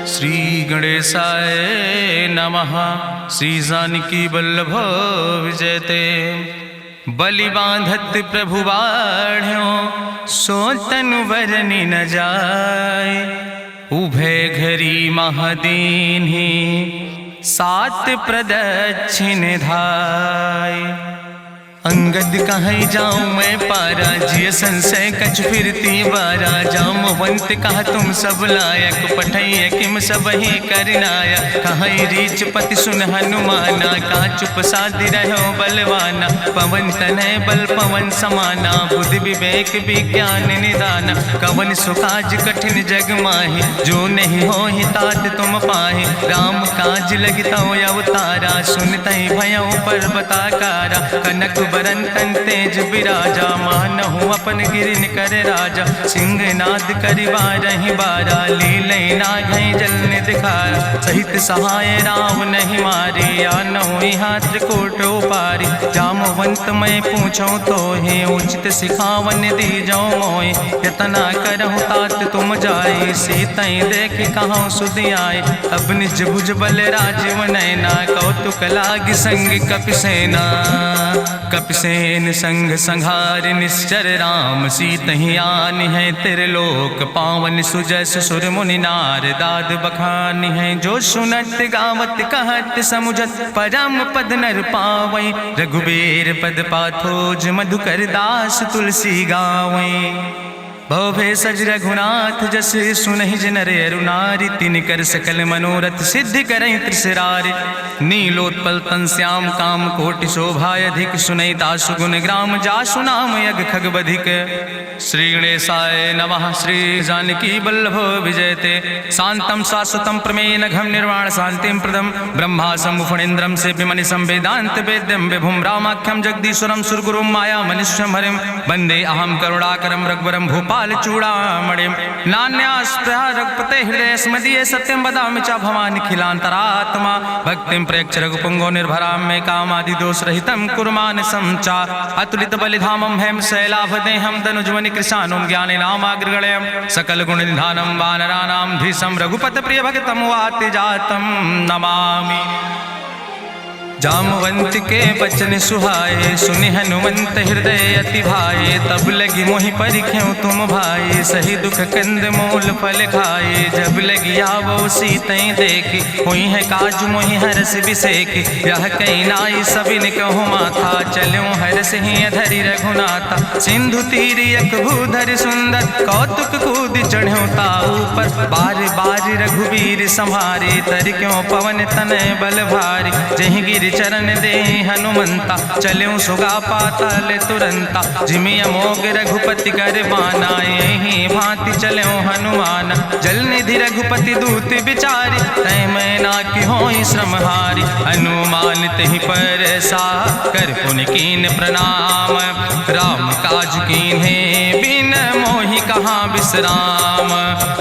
श्री गणेशाय नमः। श्री जानकी वल्लभ विजयते। बलि बांधत प्रभु बाढ़ो सो तनु बरनि न जाय। उभय घरी महादीन्हि सात प्रदक्षिण धाय। अंगद कहीं जाऊं मैं पारा जिय संशय कछ फिरती बारा। जामवंत कहा तुम सब लायक पठैय किम सब ही करनाया। कहीं रीच पति सुन हनुमाना कहा चुप साधि रहो बलवाना। पवन तनय बल पवन समाना बुद्धि विवेक विज्ञान निदाना। कवन सुकाज कठिन जग माहि जो नहीं हो ही तात तुम पाहि। राम काज लगितो अवतारा सुनतहि भयउ पर्वताकारा। कनक बरन तन तेज बिराजा मानहु अपन गिरिन कर राजा। सिंहनाद करि बारहि बारा लीलै नागहि जल दिखारा। सहित सहाय राम नहीं मारे आनहु यहाँ त्रिकूट उपारी। जामवंत मैं पूछो तो हे उचित सिखावन दीजो मोय। यतना करहु तात तुम जाए सीतई देख कहूँ सुधि आए। अब निज भुज बल राजीव नैना कौतुक लाग संग कपिसेना। कपिसेन संग संहार निश्चर राम सीतहि आनि है त्रिलोक पावन। सुजस सुर मुनि नार दाद बखानि है। जो सुनत गावत कहत समुझत परम पद नर पावै। रघुबीर पद पाथोज मधुकर दास तुलसी गावै। भवभय सज रघुनाथ जस सुनहि जनरे अरुनारि। तिनकर सकल मनोरथ सिद्धि करहि त्रिसरारि। नीलोत्पल तन श्याम काम कोटि शोभाय अधिक। सुनहि दासु गुण ग्राम जासु नाम यज्ञ खग बधिक। श्री गणेशाय नमः। श्री जानकी वल्लभ विजयते। शांतम शाश्वतम प्रमेय घम निर्वाण शांतिम प्रदम। ब्रह्मा शंभु फणीन्द्रम सेव्यमणि संवेदांत वेद्यम विभुम रामाख्यम जगदीश्वरम सुरगुरुम माया मनुष्यम हरिम। वंदे अहम करुणाकरम रघुवरम भूपाल चूड़ामणिम। नान्यास्पृह रघुपते हृदय स्मदीय सत्यम वदामि च भवानि खिलांतरात्मा। भक्तिम प्रयच्छ रघुपुंगो निर्भराम मे कामादि दोष रहितम कुर्मान समचा। अतुलित बलिधामम हेम शैलाभदेहम दनुजवनि कृशानुम ज्ञानि नामाग्रगण्यम। सकल गुण निधानम वानराणाम धीसम रघुपत प्रिय भक्तम वाति जातम नमामि। जामवंत के बचन सुहाए सुनि हनुमंत हृदय अति भाए। तब लगी मोहि परिख्यो तुम भाई सही दुख कंद मूल फल खाए। जब लगी आवो सीतई देखी हुई है काज मोहि हरस बिसेखी। यह कई नाई सबिन कहु माथा चलो हरस ही धरि रघुनाथा। सिंधु तीर यक भूधर सुंदर कौतुक कूद चढ़्यो ताऊ पर। बार बार रघुबीर संहारे तर क्यों पवन तनय बल भारी। जहि गिर चरण दे हनुमंता चल्यों सुगा पाताल तुरंता। जिमि अमोघ रघुपति कर बाना यही भांति चल्यों हनुमाना। जल निधि रघुपति दूत बिचारी तय मैना की होई श्रमहारी। हनुमान तहि पर सा कर पुनि कीन प्रणाम। राम काज कीन्हे बिन मोहि कहाँ विश्राम।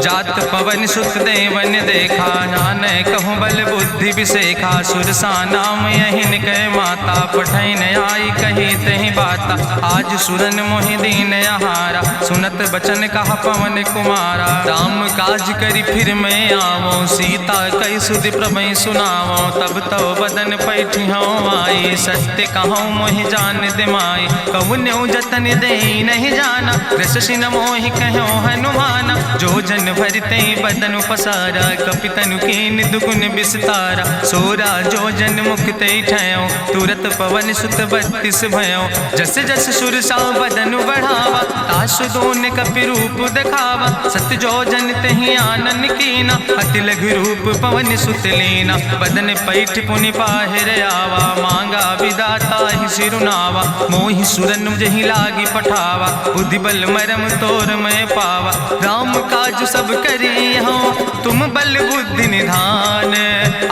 जात पवन सुत देवन देखा नानय कहूँ बल बुद्धि विसेखा। सुरसा नाम यहिन कह माता पठैन आई कही तहि बाता। आज सुरन मोहि दीन आहारा सुनत बचन कहा पवन कुमारा। राम काज करि फिर मैं आवो सीता कई सुधि प्रभै सुनावो। तब तो बदन पैठियो आई सत्य कहूँ मोहि जान दिमाई। कहुन्यो जतन दे नहीं जाना रससिन मोहि कहो हनुमाना। जो जन भरते बदन पसारा कपितनु कीन दुगुन विस्तारा। सोरा जो जन मुक्ते ठयो तुरत पवन सुत 32 भयो। जस जस सुरसा बदन बढ़ावा तासु दोन कपि रूप दिखावा। सत्य जो जन तहि आनन कीना अति लघु रूप पवन सुत लीना। बदन पैठ पुनि पाहिर आवा मांगा विदाता ही सिरुनावा। मोहि सुरन जहि लागी पठावा बुद्धि बल मरम तोर मैं पावा। राम काज सब करी हो तुम बल बुद्धि निधान।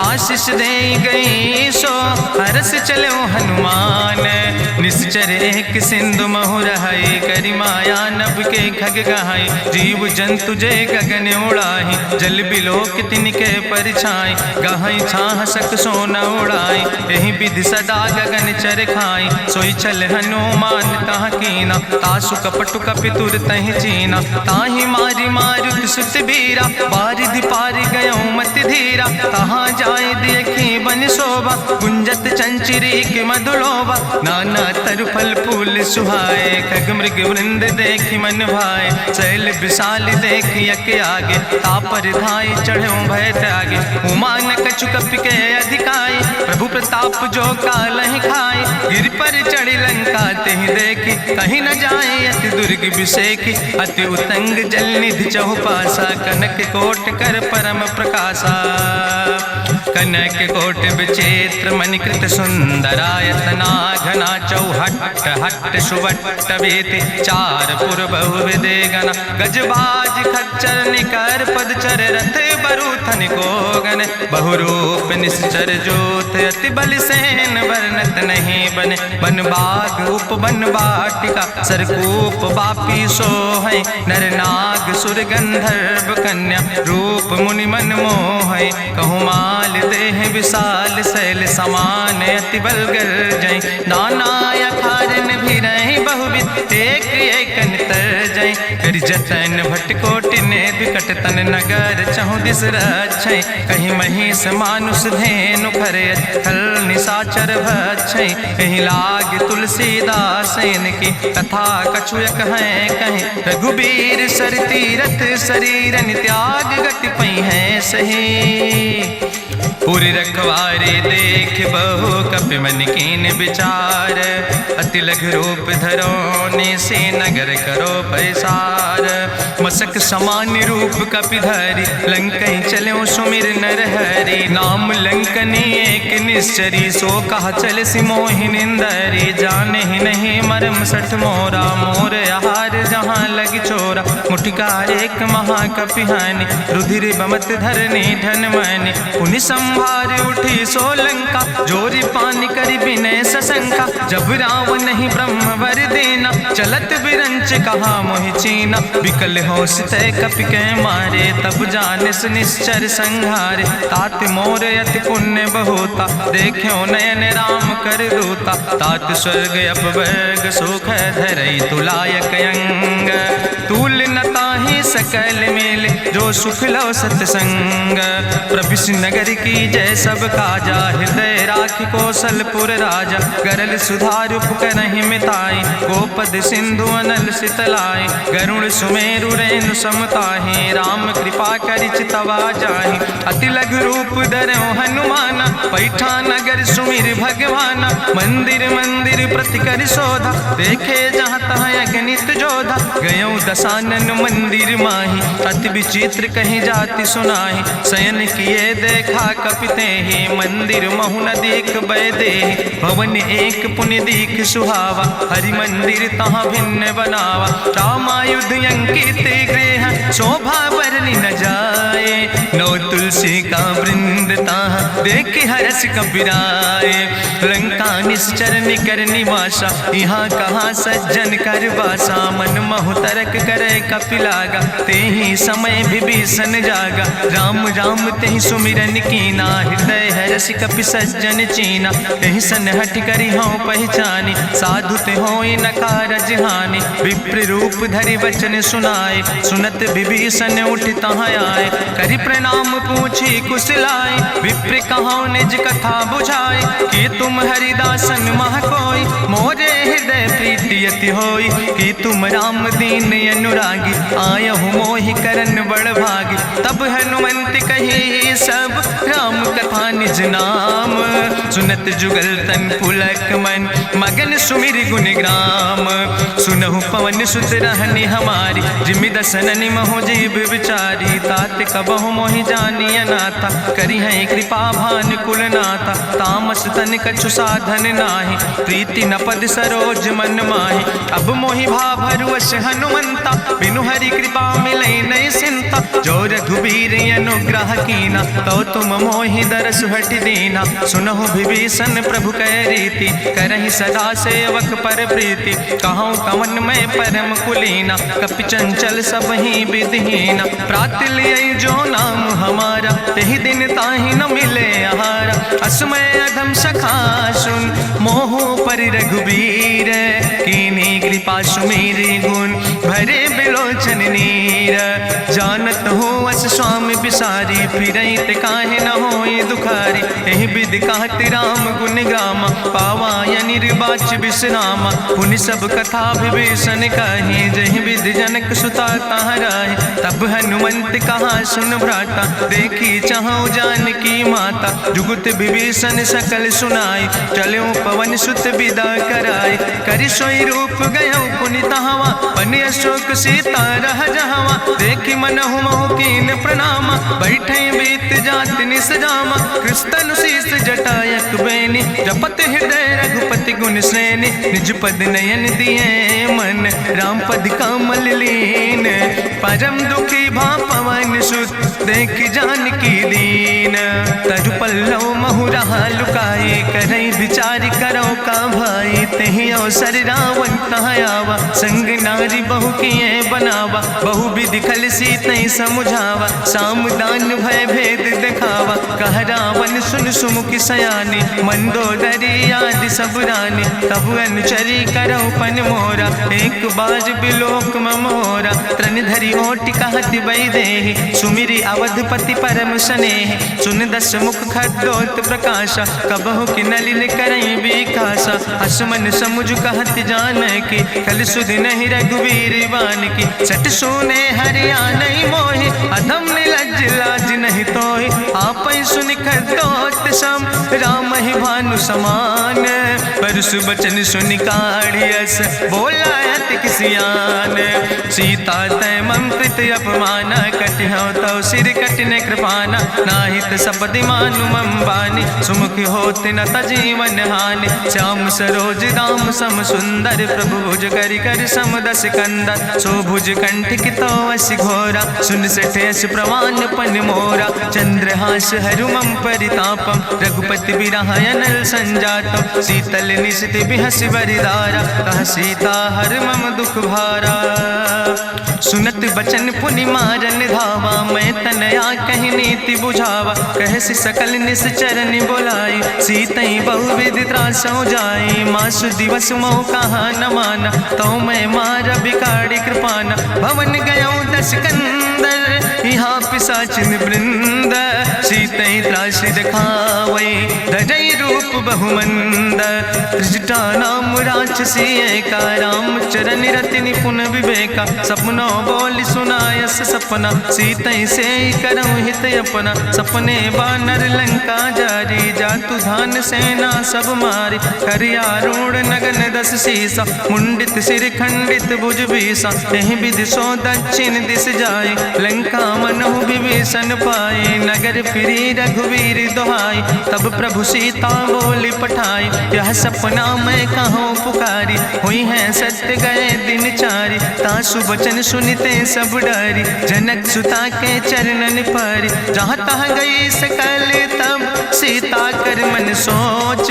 आशीष दे गई सो हरस चलो हनुमान। निश्चर एक सिंधु महु रहाई करि माया नभ के खग गहाई। जीव जंतु जे गगन उड़ाही जल बिलोक तिनके परिछाई। गहाई छाह सक सोन उड़ाई यही विधि सदा गगन चर खाई। सोई चल हनुमान तह कीना तासु कपटु कपितु बटुर तहि चीना। ताहि मारी मारुत सुत बीरा, बारिधि पारि गयो मत धीरा। तहाँ जाय देखी बन शोभा, गुंजत चंचिरीक मधुलोभा। नाना तरु फल फूल सुहाए, खग मृग वृंद देखि मन भाए। शैल विशाल देखि यके आगे, तापर धाय चढ़ो भय त्यागे। उमा न कछु कपि के अधिकाई, प्रभु प्रताप जो कालहि खाई। गिर पर चढ़ी लंका तेहि देखी, कहीं न जाए अति दुर्ग विषेखी। अति उतंग जल निधि चहुपासा, कनक कोट कर परम प्रकाशा। कनक कोट विचित्र मणिकृत सुंदरायतना, घना चौहट्ट हट्ट सुवट्ट वेति। चार पुर बहुविधे गण, गजबाज खच्चर निकर पदचर। रथ बरूथन को गण, बहुरूप निश्चर जोत। अति बल सेन वर्णत नहीं बने, बन बाग उपवन वाटिका। सरकूप बापी सोहै, नर नाग सुर गंधर्व कन्या। रूप मुनि मन मोहै, कहूँ माल देह विशाल। शैल समान अति बल गर्जै, नाना अखारन भी रही बहुविध। एक एक अंतर जय, कर जतन भटकोटि ने विकट तन। नगर चहु दिस रक्षै, कहीं महिष मानुष धेनु खरे। खल निशाचर भक्षै, कहीं लाग तुलसीदास इनकी। कथा कछुयक है कहीं, रघुबीर सर तीरथ शरीरन त्याग। गति पई है सही, पुर रखवारे देख बहु कपि मन कीन विचार। अति लघु रूप धरोने से नगर करो पैसार। मसक समान रूप कपि धरि, लंकई चलो सुमिर नर हरि। नाम लंकनी एक निश्चरी, सो कहा चल सि मोहि निंदरी। जाने ही नहीं मरम सठ मोरा, मोर आहार जहाँ लग चोरा। मुठिकार एक महाकपि हानि, रुधिर बमत धरनी धन मनि। पुनि संभार उठी सोलंका, जोरी पानी करी विनय सशंका। जब रावण नहीं ब्रह्म वर देना, चलत बिरंच कहा मोहि चीना। विकल होश तय कपि के मारे, तब जानिस निश्चर संहारे। तात मोर अति पुण्य बहुता, देखो नयन राम कर दूता। तात स्वर्ग अपवर्ग सुख धरई, तुलायक अंग। तूल न ताहि सकल मेल, जो सुख लो सतसंग। प्रभिस नगर की जय सब काजा, हृदय राखि कौशलपुर राजा। गरल सुधार उपकरहि मिताई, गोपद सिंधु अनल सितलाई। गरुण सुमेरु रेणु समताहि, राम कृपा करि चितवा जाहि। अति लघु रूप धरौ हनुमाना, पैठा नगर सुमिर भगवाना। मंदिर मंदिर प्रति कर शोधा, देखे जहाँ तहाँ अगणित जोधा। गयो दशानन मंदिर माही, अति विचित्र कहीं जाति सुनाही। शयन किए देखा कपिते ही, मंदिर महु न देख बैदे। भवन एक पुण्य दीख सुहावा, हरि मंदिर तहाँ भिन्न बनावा। रामायुध अंकित गृह, शोभा बरनी न जाए। नौ तुलसी का वृंद तहाँ, देख हरस कबीराए। लंका निश्चर निकर निवासा, यहाँ कहाँ सज्जन कर वासा। मन महु तरक करे कपिलागा, तेहि समय विभीषण जागा। राम राम तेहि सुमिरन कीना, हृदय हरस कपि सज्जन चीना। एहि सन हठ करि हऊँ पहचानी, साधु ते होई न कारज हानि। विप्र रूप धरि वचन सुनाए, सुनत विभीषण उठ तहाँ आए। करि प्रणाम पूछी कुशलाए, विप्र कहौं निज कथा बुझाए। कि तुम हरिदासन मह कोई, मोरे हृदय प्रीति अति होई। कि तुम राम दीन अनुरागी, आयहु मोहि करन बड़ भागी। तब हनुमंत कही सब, राम कथा निज नाम। सुनत जुगल तन पुलक मन, मगन सुमिर गुण ग्राम। सुनहु पवन सुत रहनी हमारी, जिमि दसननि महु जीव विचारी। तात कबहु मोहि जानी अनाथा, करी है कृपा भान कुल नाथा। तामस तन कछु साधन नाही, प्रीति न पद सरोज मन माही। अब मोहि भाभरुअस हनुमंता, बिनु हरि कृपा मिलै नहीं सिंता। जो रघुबीर अनुग्रह कीना, तो तुम मोहि दरस हटि दीना। सुनहु विभीषण प्रभु कै रीति, करहि सदा सेवक पर प्रीति। कहूँ कवन में परम कुलीना, कपि चंचल सब ही विधिहीना। प्रात लियै जो नाम हमारा, तेहि दिन ताहि न मिले आहारा। असमय अधम सखा सुन, मोहु पर रघुबीर। कीन्ही कृपा सुमेरि गुण, भय भरे बिलोचन नीर। जानत हो अस स्वामी बिसारी, फिरई ते काहे न होई दुखारी। एहि विधि कहत राम गुण गामा, पावा या निर्बाच विश्रामा। पुनि सब कथा विभीषण कही, जहि विधि जनक सुता कहाँ रहे। तब हनुमंत कहा सुन भ्राता, देखी चाहूं जानकी माता। जुगुत विभीषण सकल सुनाई, चलो पवन सुत विदा कराई। करि सोई रूप गयो पुनि तहवा, बनि अशोक सीता रह जहवा। देखी मनहु मोह कीन प्रणामा, बैठे बीत जात निस जामा। कृष्ण शीस जटायक बेनी, जपत हृदय रघुपति गुण श्रेणी। निज पद नयन दिए मन, राम पद कमल लीन। परम दुखी भा पवन सुत, देख जानकी दीन। तरु पल्लव महु रहा लुकाई, करई विचार करो का भाई। तेहि अवसर रावण तहाँ आवा, संग नारी बहु किए बनावा। बहु विधि खल सीतई समुझावा, साम दान भय भेद दिखावा। कह रावण सुन सुमुखी सयानी, मंदोदरी आदि सब रानी। तब अनुचरी करो पन मोरा, एक बाज बिलोक ममोरा। त्रन धरि ओट कहत वैदेही, सुमिरी अवधपति परम स्नेह। सुन दस मुख खद्योत प्रकाशा, कबहु कि नलिन करई विकासा। असमन समुझ कहत जानकी, कल सुध नहीं रघुवीर बान की। सट सुने हरियाणई मोहि, अधम निलज्ज लाज नहीं तोहि। आपै सुनि खद्योत सम, राम ही भानु समान। परसु बचन सुनि काढ़ियस, बोला अति किसियान। सीता तय मम कृत अपमाना, कटिहौ तव सिर कटिन कृपाना। नाहित सपदि मानु मम बानी, सुमुख होत न तजीवन हानि। श्याम सरोज राम सम सुंदर, प्रभु भुज करि कर सम दस कंदर। सो भुज कंठ कितो अस घोरा, सुन सठे अस प्रवान पन मोरा। चंद्रहास हरु मम परितापम, रघुपति बिरह अनल संजातम। शीतल निशित बिहसि बरिदारा, कह सीता हर मम दुख भारा। सुनत बचन पुनि मारन धावा, मैं तनया कहि नीति बुझावा। कहसि सकल निश्चरनि बोलाई, सीतई बहुविधि त्रासौ जाई। मासु दिवस मोह कहा न माना, तो मैं मार बिगाड़ी कृपाना। भवन गयो दस कंदर, यहाँ पिशाचिन वृंद। सीतई त्रास दिखावै, धजई रूप बहुमंद। त्रिजटा नाम राक्षसी एका, राम चरण रति निपुण विवेका। सपनो बोल सुनायस सपना, सीतई से करऊँ हित अपना। सपने बानर लंका जारी, जातु धान सेना सब मारी। करियारूढ़ नगन दस सीसा, मुंडित सिर खंडित भुज बीसा। एहि विधि सो दक्षिण दिस जाई, लंका मनहु विभीषण पाई। नगर फिरी रघुवीर दुहाई, तब प्रभु सीता बोली पठाई। यह सपना मैं कहूँ पुकारी, हुई है सत्य गए दिन चारी। तासु वचन सुनते सब डरी, जनक सुता के चरणन पर। जहाँ तहाँ गई सकल तब, सीता कर मन सोच।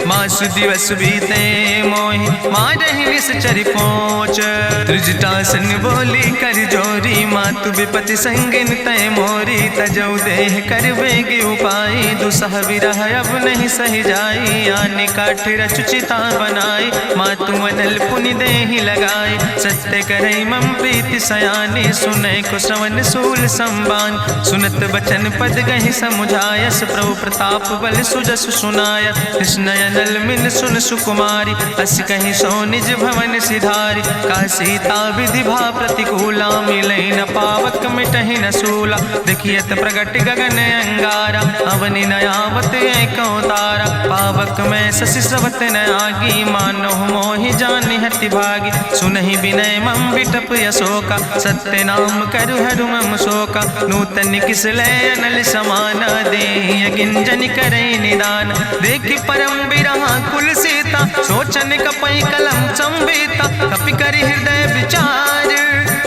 मासु दिवस बीते मोहि, मारहि निश्चर पहुँच। त्रिजटासन बोली कर जोरी, मातु विपति संगिन तय मोरी। तजौ देह कर बेग उपाय, दुसह विरह अब नहीं सही जाई। आने काठ रचुचिता बनाई, मातु अनल पुनि देहि लगाई। सत्य करई मम प्रीति सयानी, सुनै को श्रवण सूल संबान। सुनत बचन पद गहि समुझायस, प्रभु प्रताप बल सुजस सुनाय। कृष्णयनल मिल सुन सुकुमारी, अस कहि सो निज भवन सिधारी। का सीता विधि भा प्रतिकूला, मिलै न पावक मिटहि न सूला। देखियत प्रगट गगन अंगारा, अवनि न आवत एक तारा। पावक में शशि स्रवत न आगी, मानो मोहि जानि हति भागी। सुनहि विनय मम विटप यशोका, सत्य नाम करु हरु मम शोका। नूतन किस लय अनल समाना, देहि अगिंजन करई निदान। देखि परम बिरहा कुल सीता, सोचन कपई कलम संवेता। कपि करि हृदय विचार,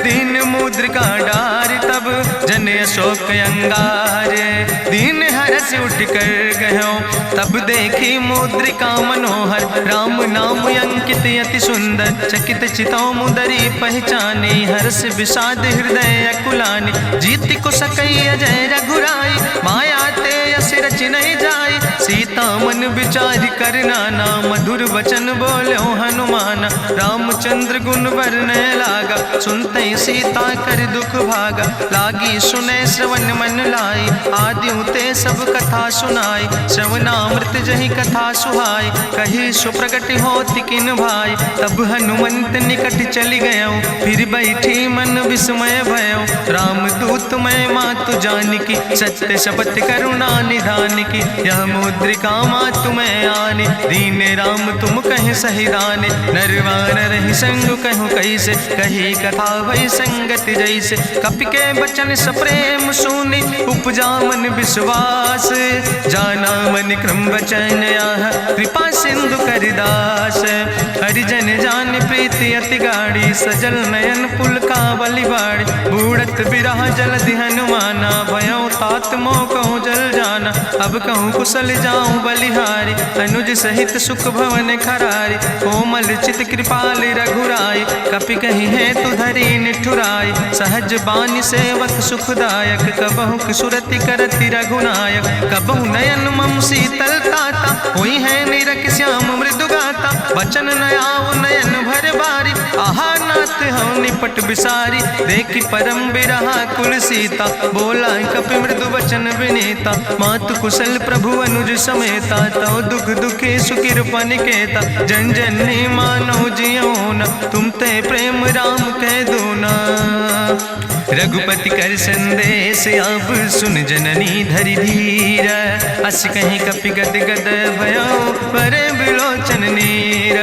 दीन मुद्रिका डार तब जन अशोक अंगार। दीन हरस उठ कर गयो तब देखी मुद्रिका मनोहर। राम नाम अंकित अति सुंदर चकित चितौ मुदरी पहचानी। हर्ष विषाद हृदय अकुलानी जीत को सकई अजय रघुराई। माया ते यस रच नहीं जाई सीता मन विचार कर नाना। मधुर वचन बोलो हनुमाना रामचंद्र गुण वर्णय लागा। सुनते सीता कर दुख भागा लागी सुने श्रवण मन लाई। आदि ते सब कथा सुनाई श्रवणामृत जहि कथा सुहाई। कही सुप्रगट होति किन भाई तब हनुमंत निकट चली गयो। फिर बैठी मन विस्मय भयो राम दूत मैं मातु जानकी। सत्य शपथ करुणा निधान की यह मुद्रिका मातु मैं आनी। दीन राम तुम कहे सही दाने नरवान रही संग कहूँ कैसे। कही कथा वही संगत जैसे कपि के बचन सप्रेम सुनी। उपजा मन विश्वास जाना मन क्रम वचन आह कृपा सिंधु करिदास। हरिजन जान प्रीति अति गाड़ी सजल नयन पुलकावली बाड़ी। बूढ़त बिरह जलधि हनुमाना भयो तात मोह कहूँ जल जाना। अब कहूँ कुशल जाऊँ बलिहारी अनुज सहित सुख भवन खरारी। कोमल चित कृपाल रघुराई कपि कही है तु धरी निठुराई। सहज बानी सेवक सुखदायक कबहु सुरति करति रघुनायक। कबहु नयन मम शीतल ताता हुई है निरख श्याम मृदु गाता। बचन नयाव नयन भर बारी आहा नाथ हम निपट बिसारी। देखी परम बिरहा कुल सीता बोला कपि मृदु वचन विनीता। मातु कुशल प्रभु अनुज समेता तव दुख दुखी सुकृपा निकेता। जन जननी मानो जियोना तुम ते प्रेम राम कह दूना। रघुपति कर संदेश अब सुन जननी धरि धीर। अस कहीं कपि गद गद भयो पर बिलोचन नीर।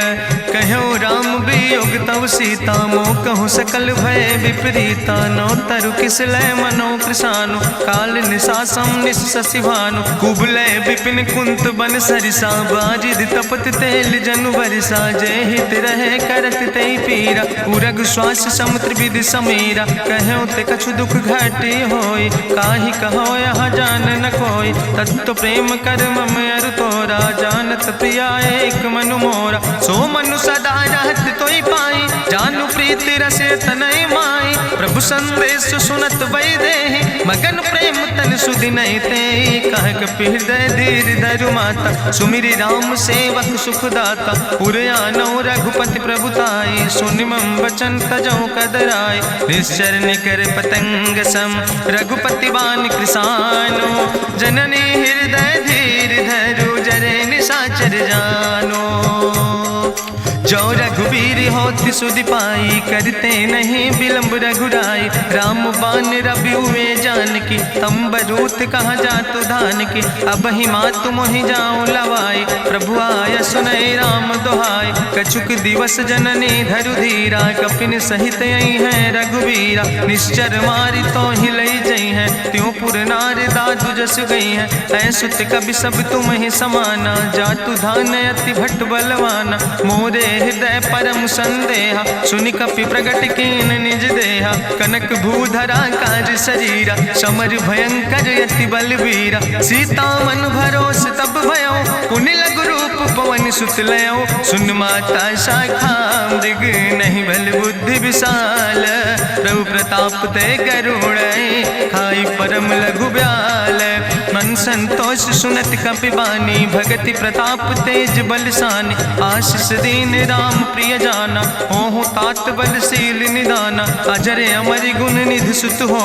कहो राम वियोग तव सीता मोह कहूँ सकल भय विपरीता। नौ तरु किस लय मनो कृषानु काल निशासम निशि भानु। कुबलय विपिन कुंत बन सरिसा बाजिद तपत तेल जनु बरिसा। जय हित रहे करत ते पीरा उरग श्वास समुद्र विधि समीरा। कहो ते कछु दुख घाटी होई काहि कहो यहाँ जान न कोई। तत्व प्रेम कर मम अरु तोरा जानत प्रिया एक मनु मोरा। सो मनु सदा रहत तोई पाई जानु प्रीति रसे तनय माई। प्रभु संदेश सुनत वै देहि मगन प्रेम तन सुधि नहीं ते। कह कपि हृदय धीर धरु माता सुमिरि राम सेवक सुखदाता। पुरयानो रघुपति प्रभुताई सुनि मम वचन तजौ कदराई। निश्चर निकर पतंग सम रघुपति बान कृसानो। जननी हृदय धीर धरु जरे निशाचर जानो। जो रघुवीर होति सुधि पाई करते नहीं विलंब रघुराई। राम बान रवि हुए जानकी तंबरूत कहाँ जातु धान की। अब ही मातु मोहि जाऊँ लवाई प्रभु आय सुनय राम दुहाई। कछुक दिवस जननी धरु धीरा कपिन सहित यही है रघुवीरा। निश्चर मारी तो ही लई जई है त्यों पुर नार दादु जस गई है। ऐसुत कभी सब तुम ही समाना जातु धान अति भट बलवाना। मोरे हृदय परम संदेहा सुनि कपि प्रगट कीन निज देहा। कनक भूधरा काज शरीरा समर भयंकर यति बलवीरा। सीता मन भरोस तब भयो पुनि लघु रूप पवन सुत लयो। सुन माता शाखा मृग नहीं बल बुद्धि विशाल। प्रभु प्रताप ते करुण खाई परम लघु ब्याल। मन संतोष सुनत कपि बानी भगति प्रताप तेज बलसानी। आशीष दीन राम प्रिय जाना ओहु तात बलशील निदाना। अजर अमर गुण निधि सुत हो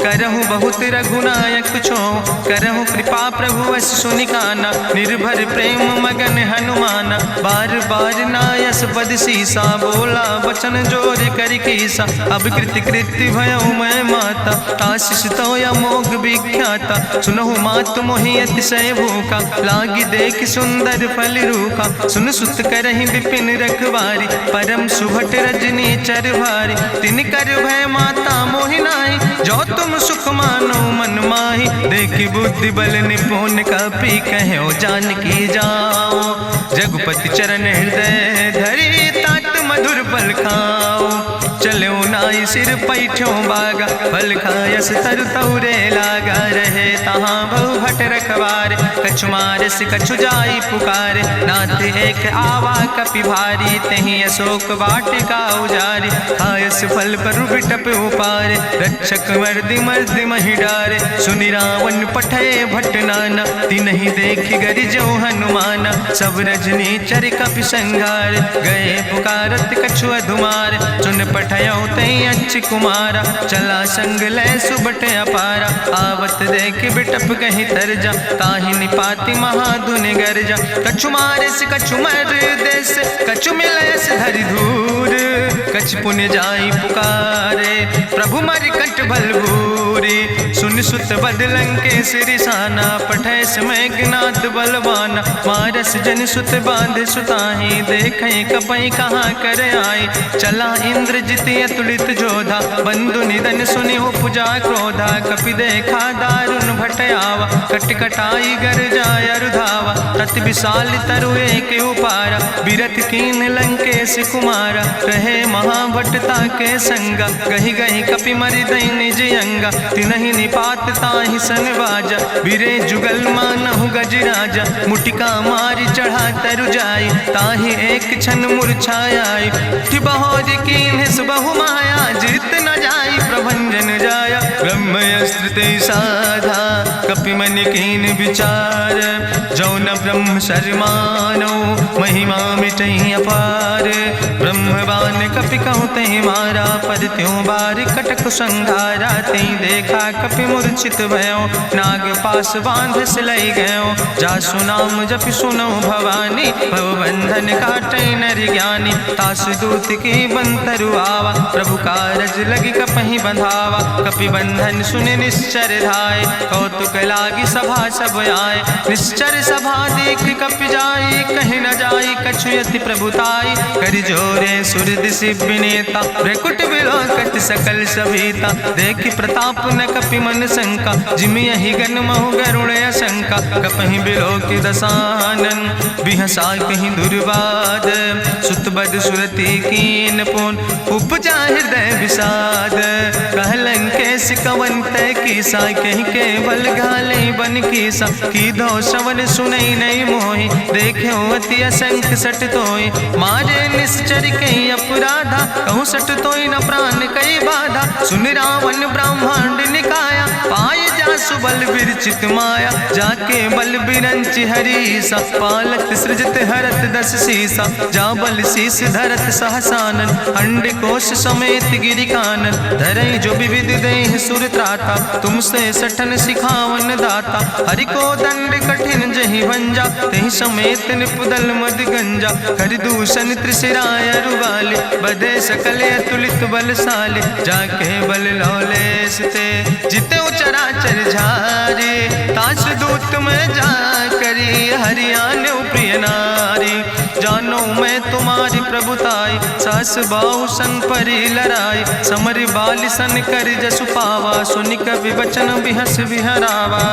करहु बहुत रघुनायक छो। करहु कृपा प्रभु वश सुनिकाना निर्भर प्रेम मगन हनुमाना। बार बार नायस पद सीसा बोला वचन जोर कर कीसा। अब कृति कृति भयो मैं माता आशीष तो अमोघ विख्याता। सुनहु मातु मोहि अतिशय भूखा लागी देख सुंदर फल रूखा। सुन सुत करहि विपिन रखवारी परम सुभट रजनी चर भारी। तिन कर भय माता मोहि नाहि जो तुम सुख मानो मन माहि। देखि बुद्धि बल निपुण कपि कहो जानकी जाओ। रघुपति चरण हृदय धरि तात मधुर फल खाओ। टूटल्यो नाई सिर पैठ्यो बागा, फल खायस तरु तौरे लागा, रहे तहाँ बहु भट रखवार, कछु मारस कछु जाई पुकार, नाथ एक आवा कपि भारी, तहीं अशोक वाटिका उजारी, खायस फल पर बिटप उपार, रक्षक मर्दि मर्दि महि डारे, सुनि रावण पठय भट नाना, तिन्हि देखि गरिजो हनुमाना, सब रजनी चर कपि संघार, गए पुकारत कछु अधुमार, सुन पठयो तई अच्छ कुमारा, चला संग लय सुबट अपारा, आवत देख बिटप कहीं तरजा, ताहि निपाति महाधुन गरजा, कछु मारिस कछु मर देस, कछु मिलयस धरि धूर, कछ पुण्य जाई पुकारे, प्रभु मरि कंठ बलभूरी, सुन सुत बदलं के सिरिसाना, पठय समय ज्ञात बलवाना, मारस जन सुत बांध सुताही, देखें कपई कहाँ कर आई, चला इंद्रजित अतुलित जोधा, बंधु निधन सुनि उपजा क्रोधा, कपि देखा दारुण भटयावा, कट कटाई गर जाय रुधावा, तत विशाल तरु एक उपारा, बिरथ कीन लंकेश कुमारा, रहे महाभटता के संगा, गहि गहि कपि मरि दई निज अंगा, तिनहि निपात ताहि सन बाजा, बिरे जुगल मानहु गजराजा, मुटिका मारि चढ़ा तरु जाई, ताहि एक क्षण मूर्छाई, बहोज कीन्हिस बहु माया, जीत न जाई प्रभंजन जाया, ब्रह्मयस्त्र ते साधा, कपि मन कीन विचार, जौन ब्रह्म शर्मानो, महिमा मिटई अपार, ब्रह्मवान कपि कहु तहि मारा, पर त्यों बार कटक संघारा, तई देखा कपि मूर्छित भयो, नाग पास बांध सिलई गयो, जासु नाम जपि सुनो भवानी, भवबंधन काटई नर ज्ञानी, तासु दूत की बंतरु आवा, प्रभु कारज लगी कपहि बंधावा, कपि बंधन सुनि निश्चर धाय, कौतुक लागी सभा सब आए, निश्चर सभा देख कपि जाई, कहीं न जाई कछु यति प्रभुताई, करि जोरे सुर दिसि विनेता, भ्रकुट विलोकट सकल सभीता, देखि प्रताप न कपि मन शंका, जिमि यहि गन महु गरुण शंका, कपहि बिलोकि दसानन, बिहसा कहीं दुर्वाद, सुतबद सुरति कीन पुन, उपजा हृदय विषाद, कहलन केस कवन तय कीसा, कहीं केवल घाले बन कीसा, कीधो श्रवण सुनई नहीं मोहि, देख्यो अति असंख्य सट तोय, मारे निश्चर कई अपराधा, कहूँ सट तोय न प्राण कई बाधा, सुन रावण ब्रह्मांड निकाया, पाय जासु बल विरचित माया, जाके बल बिरंच हरीसा, पालत सृजत हरत दस सीसा, जा बल शीस धरत सहसानन, अंड कोश समेत गिरि कानन, धरई जो विविध देह सुर त्राता, तुमसे सठन सिखावन दाता, हरि को दंड कठिन जहि भंजा, तहि समेत निपुदल मद गंजा, हरि दूषण त्रिशिराय रुवाले, बधे सकले अतुलित बलशाले, जाके बल लौलेस ते, जिते चराचर झारे, ताश दूत में जा करी, हरियाण प्रिय नारी, जानो मैं तुम्हारी प्रभुताई, सास बाहु सन परी लड़ाई, समर बाल सन कर जसु पावा, सुनि कवि वचन बिहस बिहरावा,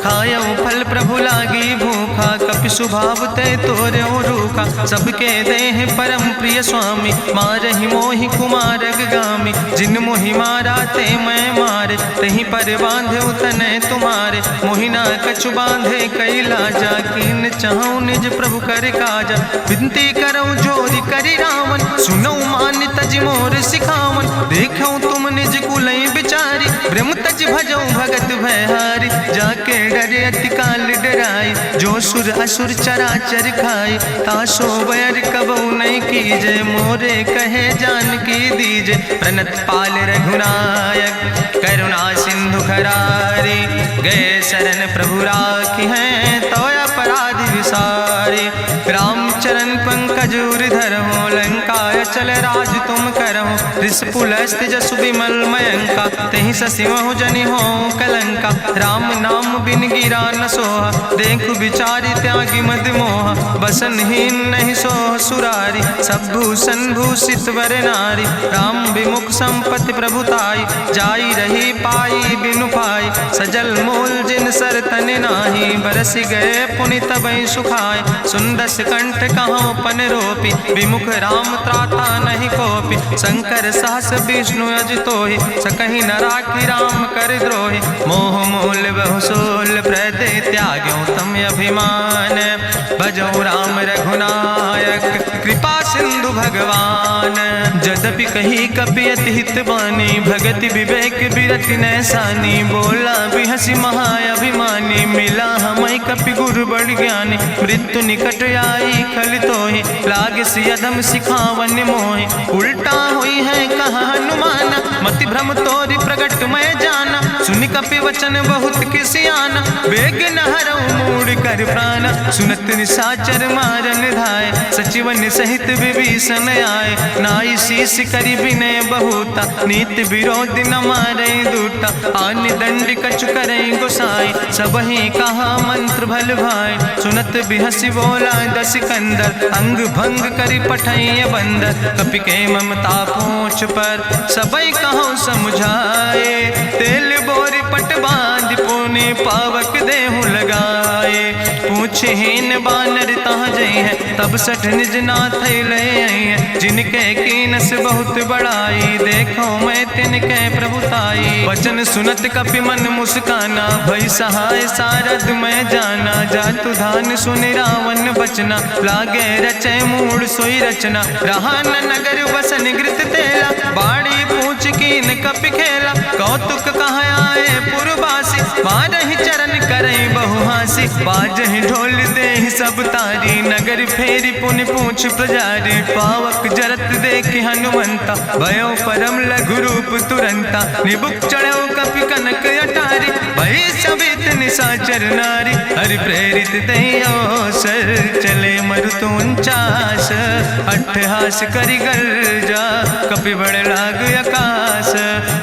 खायो फल प्रभु लागी भूखा, कपि सुभाव ते तोर्यो रूखा, सबके देह परम प्रिय स्वामी, मारहि मोहि कुमार गामी, जिन मोहि मारा ते मैं मारे, तहीं पर बांधे तने तुम्हारे, मोहिना कछु बांधे कैला, जाकीन चाहूं निज प्रभु कर काजा, विनती करऊं जोरी करि रावण, सुनऊ मान तज मोर सिखावन, देखऊं तुम निज कुलई बिचारी, ब्रह्म तज भजऊं भगत भयहारी, जाके डरे अति काल डराई, जो सुर असुर चराचर खाई, तासो बैर कबऊ नहीं कीजे, मोरे कहे जान की दीजे, प्रणत पाल रघुनायक, करुणा सिंधु खरारी, गए शरण प्रभु राखी हैं, तो अपराध विसारी, रामचरण पंकज उर हो, लंकाय चल राज तुम करहो, रिसपुलस्त जसु विमल मयंका, तहि ससिमहु जनि हो कलंका, राम नाम बिन गिरा न सोहा, देखु बिचारी त्यागी मद मोहा, बसनहीन नहीं सोह सुरारी, सब भूषण भूषित वर नारी, राम विमुख संपत्ति प्रभुताई, जाई रही पाई बिनु पाई, सजल मूल जिन सर तन जाहि बरस गए पुनि तबै सुखाय। सुंदस कंठ कहाँ पन रोपी विमुख राम त्राता नहीं कोपी। शंकर सहस विष्णु अज तोहि सकहि न राखी राम कर द्रोहि। मोह मूल बहुसोल प्रदे त्याग्यो तम अभिमान। भजौ राम रघुनायक कृपा सिंधु भगवान। यद्यपि कही कपि अति हित बानी भगति विवेक बिरति नैसानी। बोला बिहसी महाअभिमानी मिला हमै कपि गुरु बड़ ज्ञानी। मृत्यु निकट आई खल तोहि लागे सियदम सिखावन मोहि। उल्टा हुई है कहा हनुमान मति भ्रम तोरि प्रगट मैं जाना। सुनि कपि वचन बहुत किसियाना बेग न हरऊ मूढ़ कर प्राण। सुनत निशाचर मारन धाय सचिवन सहित विभीषण आए। नाई शीस करि विनय बहुता नीत विरोध न मारे दूता। आन दंड कछु करे गोसाई सबहि कहा मंत्र भल भाई। सुनत बिहसी बोला दस कंदर अंग भंग करि पठैय बंदर। कपि के ममता पूछ पर सबई कहो समुझाए। तेल बोरी पट बांध पुनि पावक देहु लगाए। पूछहीन बानर तहाँ जई है तब सठ निज नाथ ले आई है। जिनके कीनस बहुत बड़ाई देखो मैं तिनके प्रभुताई। वचन सुनत कपि मन मुस्काना भई सहाय सारद मैं जाना। जातु धान सुनि रावण बचना लागे रचे मूढ़ सोई रचना। रहा न नगर बसन घृत तेला बाड़ी पूछ कीन कपि खेला। कौतुक कहाँ आए पुरवासी मारहि चरण करई बहुहासी। बाजहि ढोल देहि सब तारी नगर फेरी पुनि पूछ प्रजारी। पावक जरत देखि हनुमंता भयो परम लघु रूप तुरंता। निबुक चढ़ो कपि कनक अटारी भई सबित निशाचर नारी। हरि प्रेरित तहि अवसर चले मरुत 49 अट्ठहास करि गर्जा कपि बड़ लाग आकाश।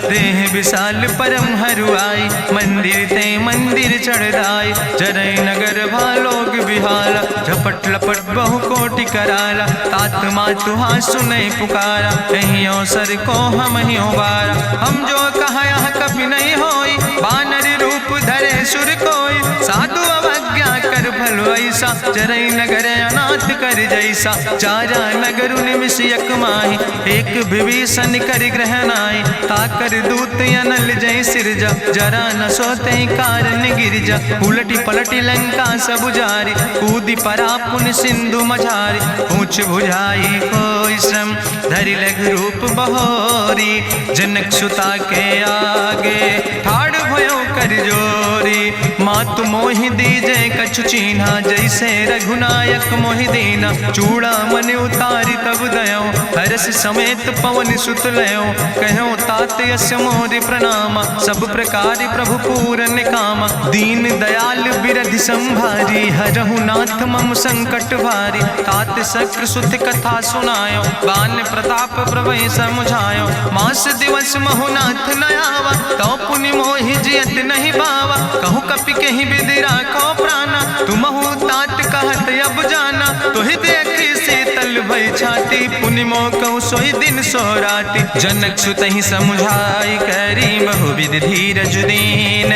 देह विशाल परम हरुआई मंदिर ते मंदिर चढ़ाई। जरई नगर भालोग बिहाला झपट लपट बहु कोटि कराला। तात मातु हाँ सुनै पुकारा यही अवसर को हम ही बारा। हम जो कहा यहाँ कभी नहीं होई बानर रूप धरे सुर कोई। साधु अवज्ञा कर भल ऐसा जरई नगर अनाथ कर जैसा। चारा नगर निमिष यक माही एक विभीषण कर ग्रहण आई। ताकर दूत अनल जय सिरजा जरा न सोते कारण गिरजा। उलटी पलटी लंका सब जारी कूदी परा पुन सिंधु मझारी। पूछ बुझाई कोई श्रम धरि लघु रूप बहोरी। जनक सुता के आगे ठाड़ भयो कर जोरी। मातु मोहि दीजे कछु चीन्हा जैसे रघुनायक मोहि दीना। चूड़ा मन उतारी तब दयो हरस समेत पवन सुत लयो। कहो तात यस मोरि प्रणामा सब प्रकार प्रभु पूरन कामा। दीन दयाल बिरधि संभारी हरहु नाथ मम संकट भारी। तात शक्र सुत कथा सुनायो बान प्रताप प्रभय समुझायो। मास दिवस महुनाथ न आवा तो पुनि मोहि जियत नहीं बावा। कहु कपि कहीं विधि राखो प्राणा तुमहु तात कहत अब जाना। तोहि देखी शीतल भई छाती पुनि मोह कहु सोई दिन सो राति। जनक सुतहि समुझाई करी बहुविधि धीरज दीन।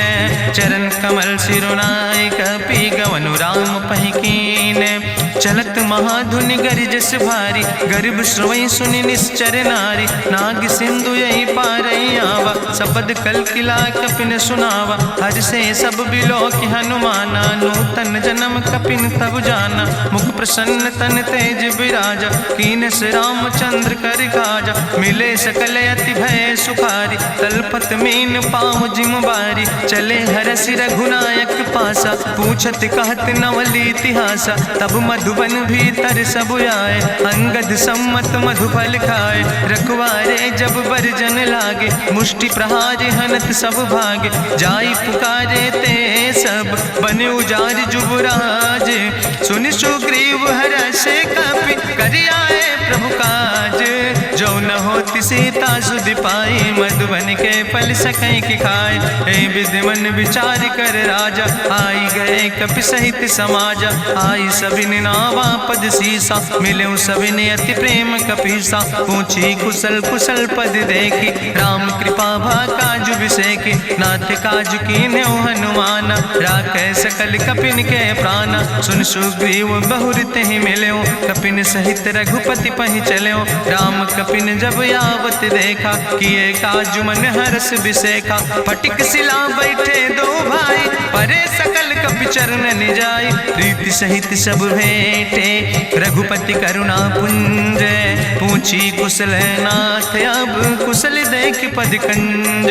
चरण कमल सिरुनाई कपि गवनु राम पहि कीन। चलत महाधुनि गरिजस भारी गर्भ श्रवई सुनि निश्चर नारी। नाग सिंधु यही पारई आवा शब्द कल किला कपिन सुनावा। हर से सब बिलो कि हनुमाना नूतन जन्म कपिन तब जाना। मुख प्रसन्न तन तेज विराजा कीन से रामचंद्र कर काजा। मिले सकल अति भय सुखारी तलपत मीन पाँव जिम बारी। चले हरस रघुनायक पासा पूछत कहत नवली इतिहासा। तब मधुबन भीतर सब आए अंगद सम्मत मधुफल खाए। रखवारे जब बरजन लागे मुष्टि प्रहार हनत सब भागे। जाई पुकारे ते सब बने उजार जुबराज। सुनि सुग्रीव हरषे कपि करि आए प्रभु काज। जो न होति सीता सुधि पाई, मधुबन के फल सकै की खाए। ए विधि मन विचार कर राजा, आई गए कपि सहित समाजा। आई सबिन नावा पद सीसा, मिले सबिन अति प्रेम कपीसा। पूछी कुशल कुशल पद देखी, राम कृपा भा काजु बिसेकी। नाथ काजु कीन्हे हनुमाना, राखे सकल कपिन के प्राणा। सुन सुग्रीव बहुर तेहि मिल्यो, कपिन सहित रघुपति पहि चल्यो। राम कपिन जब यावत देखा, किए काजु मन हरस बिसेखा। फटिक सिला बैठे दो भाई, परे सकल कपि चरण निजाई। प्रीति सहित सब भेंटे, रघुपति करुणा पुंज। पूछी कुशल नाथ, अब कुशल देख पद कंज।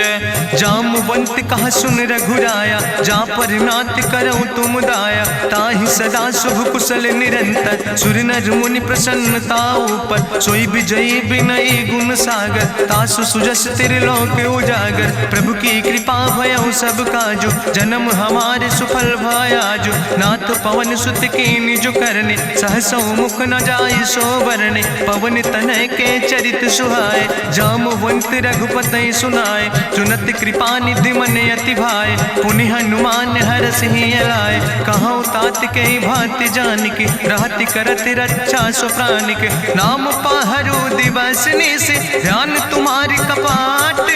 जामवंत कहा सुन रघुराया, जा पर नाथ करऊँ तुम दाया। ताहि सदा शुभ कुशल निरंतर, सुर नर मुनि प्रसन्नता ऊपर। सोई विजयी विनयी गुण सागर, तासु सुजस त्रिलोक उजागर। प्रभु की कृपा भयउ सब काजु, जन्म हमारे सुफल भयाजु। नाथ पवन सुत की निज करने, सहसौ मुख न जाय सो बरने। पवन तनय के चरित सुहाए, जामवंत रघुपति सुनाए। चुनत कृपा निधि मन अति भाए, पुनि हनुमान हरषि लाए। कहौं तात के भांति जानकी, रहति करत रक्षा सो प्राणिक। नाम पाहरु दिवस निस, ध्यान तुम्हारी कपाट।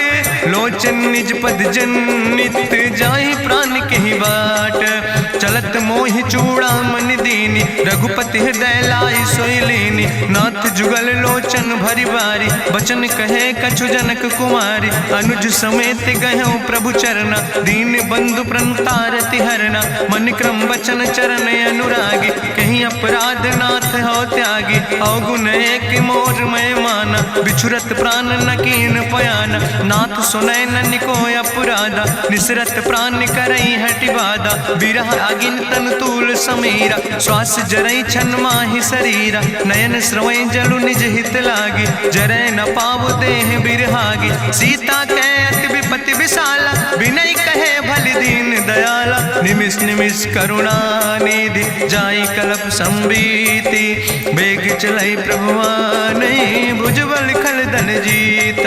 लोचन निज पद जनित, जाहि प्राण के बाट। चलत मोहि चूड़ामणि दीनी, रघुपति हृदय लाई सोई लीनी। नाथ जुगल लोचन भरि बारी, बचन कहे कछु जनक कुमारी। अनुज समेत गहु प्रभु चरना, दीन बंधु प्रणतारति हरना। मन क्रम बचन चरण अनुरागी, कहीं अपराध नाथ हो त्यागी। अवगुण एक मोर मैं माना, बिछुरत प्राण न कीन पयाना। नाथ सुनय नन को अपराधा, निसरत प्राण करई हटि बाधा। बिरह अगिन तन तूल समीरा, श्वास जरई छन माहि शरीरा। नयन श्रवै जलु निज हित लागी, जरै न पाव देह बिरहागी। सीता के अति विपति विशाला, विनय कहे भलि दीन दयाला। निमिष निमिष करुणा निधि, जाई कलप संबीति। बेग चलई प्रभुवानई, भुजबल खल धन जीत।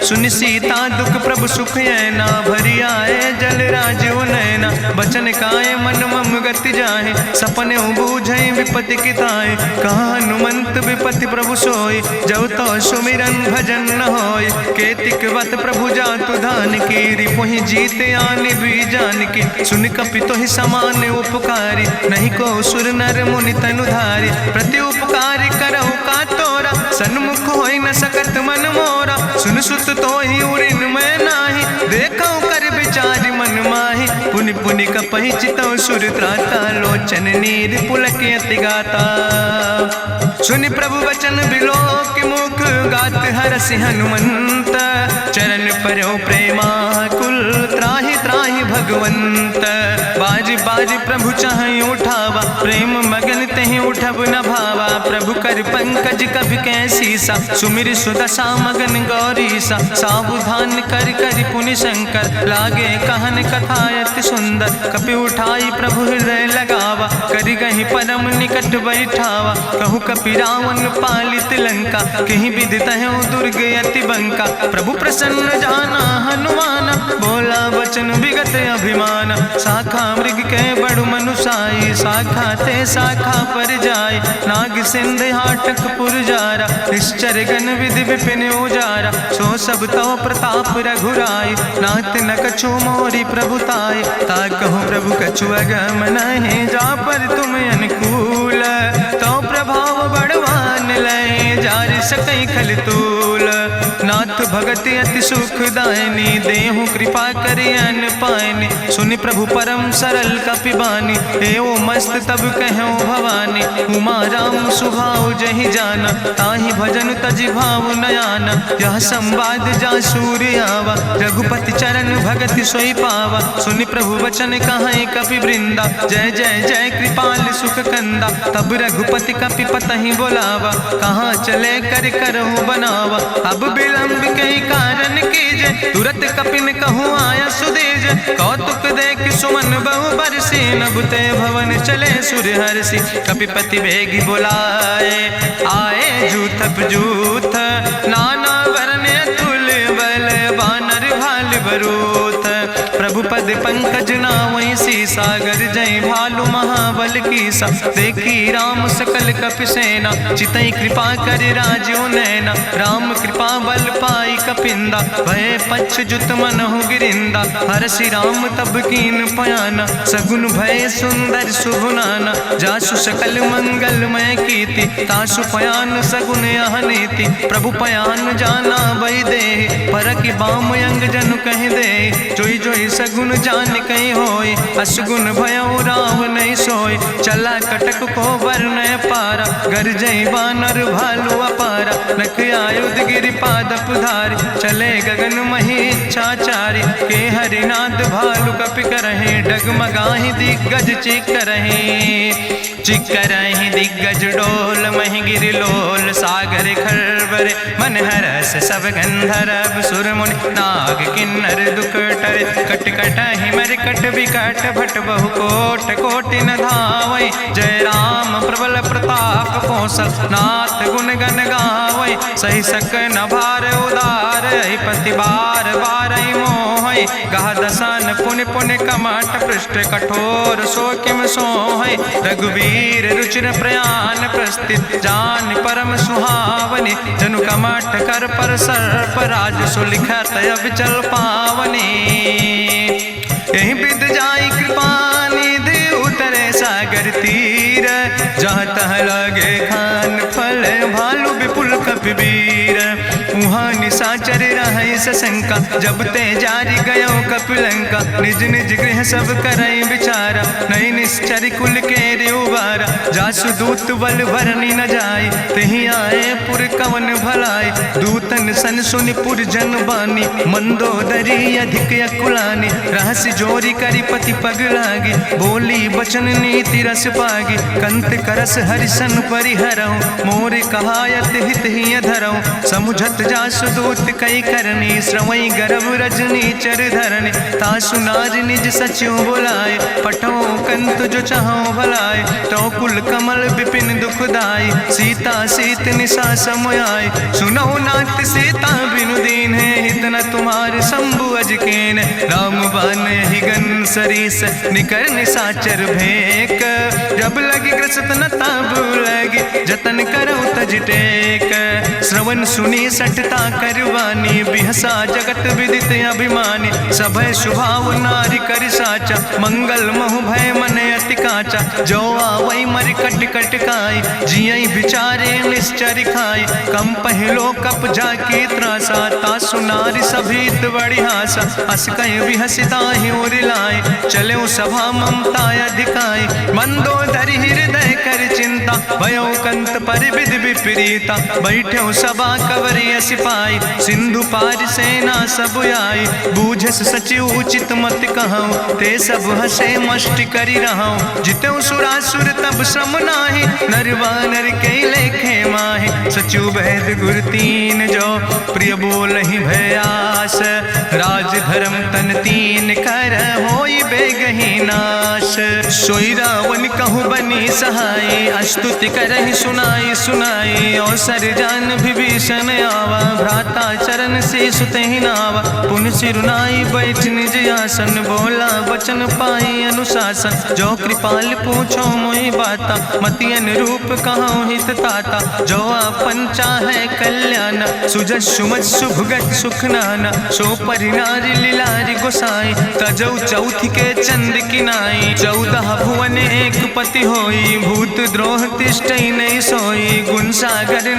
सुनि सीता दुख प्रभु सुख ऐना, भरि आए जल राजो नैना। बचन काए मन मम गति जाहे, सपने बूझई विपति किताए। कहा हनुमंत विपति प्रभु सोई, जब तो सुमिरन भजन न होय। केतिक वत प्रभु जातु धान की, रिपुहि जीते आने भी जान की। सुन कपि तोहि समान उपकारी, नहीं को सुर नर मुनि तनुधारी। प्रति उपकार करहु का तोरा, सन्मुख होई न सकत मन मोरा। सुन सुत तोहि उरिन मैं नाही, देखौ कर विचार मन माहि। पुनि पुनि कपहि चितौ सुर त्राता, लोचन नीर पुलक अति गाता। सुनि प्रभु वचन बिलोक मुख, गात हरषि हनुमंत। चरण पर्यो प्रेमाकुल, त्राहि त्राहि भगवंत। बाज बाज प्रभु चाहि उठावा, प्रेम मगन तेहि उठब न भावा। प्रभु कर पंकज कभि कैसीसा, सुमिर सुदशा मगन गौरीसा। सावधान कर कर पुनि शंकर, लागे कहन कथा अति सुंदर। कपि उठाई प्रभु हृदय लगावा, करि गहि परम निकट बैठावा। कहु कपि रावण पालित लंका, कहीं विधि तहु दुर्ग अति बंका। प्रभु प्रसन्न जाना हनुमाना, बोला वचन विगत अभिमान। शाखा मृग के बड़ु मनुसाई, शाखा ते शाखा पर जाय। नाग सिंध हाटक पुरजारा, निश्चर गण विधि विपिन उजारा। सो सब तो प्रताप रघुराई, नाथ न कछु मोरी प्रभुताई। ता कहूँ प्रभु कछु अगम नहीं, जा पर तुम अनुकूल। तो प्रभाव बड़वान लय, जार सकई खल तूल। नाथ भगति अति सुखदायनी, देहु कृपा करि अन पायनी। सुनि प्रभु परम सरल कपिबानी, एओ मस्त तब कहूँ भवानी। उमा राम सुभाव जहि जाना, ताहि भजन तजि भाव नयाना। यह संवाद जा सूर्य आवा, रघुपति चरण भगति सोई पावा। सुनि प्रभु वचन कहाई कपि वृंदा, जय जय जय कृपाल सुख कंदा। तब रघुपति कपि पतहि बोलावा, कहाँ चले कर करहु बनावा। अब विलंब कई कारण कीजे, तुरत कपिन कहूँ आया सुदेज। कौतुक देख सुमन बहु बरसी, नभ ते भवन चले सुर हरषि। कपिपति वेगी बुलाए, आए जूथप जूथ, नाना वरन रूथ। प्रभु पद पंकज नावै सी सागर जय भालु महाबल की सा। देखी राम सकल कपि सेना चितई कृपा कर राजो नैना। राम कृपा बल पाई कपिंदा भय पच्छ जुत मनहु गिरिंदा। हरसि राम तब कीन पयाना सगुन भय सुंदर शुभनाना। जासु सकल मंगलमय कीर्ति तासु पयान सगुन अहनीति। प्रभु पयान जाना बई दे परकि बाम अंग जनु कहि दे। जोई जोई सगुन जान कहीं होय असगुन भयो राव नहीं सोय। चला कटक को वर्णय पारा गरजई बानर भालु अपारा। नख आयुध गिरि पादप धारी चले गगन मही इच्छाचारी। के हरिनाद भालु कपि करहि डगमगाहि दिग्गज चिकरहि दिग्गज डोल महि गिरि लोल। सागर खरबर मन हरस सब गंधर्व सुर मुनि नाग किन्नर दुख टरे। कट कटहि मरकट विकट भट बहु कोट कोटि न धावै। जय राम प्रबल प्रताप कौशल नाथ गुण गण गावै। सही सक न भार उदार पति बार बार मोहै। गह दसन पुन पुन कमठ पृष्ठ कठोर सो किम सोहै। रघुवीर रुचिर प्रयाण प्रस्थित जान परम सुहावनी। जनु कमठ कर पर सर्प राज सुलिखत अविचल पावनी। यही विद जाई कृपा निधि उतरे सागर तीर। जहाँ तह लगे खान फल भालु विपुल कपिवीर। उहाँ निशाचर रहै सशंका जब ते जारी गयो कपिलंका। निज निज गृह सब करई विचारा नहीं निश्चर कुल के उबारा। जासु दूत बल भरनी न जाय तेहि आए पुर कवन भलाई। दूतन सन सुनि पुर जन बानी मंदोदरी अधिक अकुलानी। रहस्य जोरी करी पति पग लागी बोली बचन नीति रस पागी। कंत करस हरिसन परिहरऊँ मोर कहायत हित ही धरऊँ। समुझत जासु दूत कई करनी श्रवई गर्भ रजनी चर धरनी। तासु नार निज सचिव बुलाए पठो कंत जो चाहो भलाए। तो कुल कमल विपिन दुखदाई सीता सीत निशा समयाय। सुनो नाथ सीता बिनु दीन है हित न तुम्हारे शंभु अजकेन। राम बान ही गन सरीस निकर निशाचर भेक। जब लगी ग्रसत न तब लगी जतन करो तज टेक। श्रवण सुनी सटता करवानी बिहसा जगत विदित अभिमानी। सभय स्वभाव नारी कर साचा मंगल महु भय मन अति काचा। जो आवै मर कट कट खाई जियई बिचारे निश्चर खाई। कम पहलो कप जाकी त्रासा तासु नारी सभीत बड़ी हासा। अस कहीं विहसिता ही उरिलाए चले सभा ममता अधिकाई। मंदोदरी हृदय कर चिंता भयो कंत पर विध विपरीता। बैठे सभा कवरिय सिपाही सिंधु पार सेना सब आई। बूझस सचिव उचित मत कहूँ ते सब हसे मष्ट करी रहूँ। जितऊ सुरासुर तब श्रम नाही नर वानर के लेखे माहि। सचिव भेद गुर तीन जो प्रिय बोल ही भयास। राज धर्म तन तीन कर होई बेगही नाश। सोई रावण कहूँ बनी सहाय अस्तुति करहि सुनाई सुनाई। अवसर जान विभीषण आवा भ्राता चरण से सुतहि नावा। पुन सिरुनाई बैठ निज आसन बोला वचन पाई अनुशासन। जो कृपाल पूछो मोहि बाता मति अनुरूप कहूँ हित ताता। जो आपन चाहे कल्याण सुजस सुमत सुभगत सुख नाना। सो परिनारी लीलारी गोसाई तजौ चौथ के चंद किनाई। 14 भुवन एक पति होई भूत द्रोह तिष्ठई नहीं सोई। गुण सागर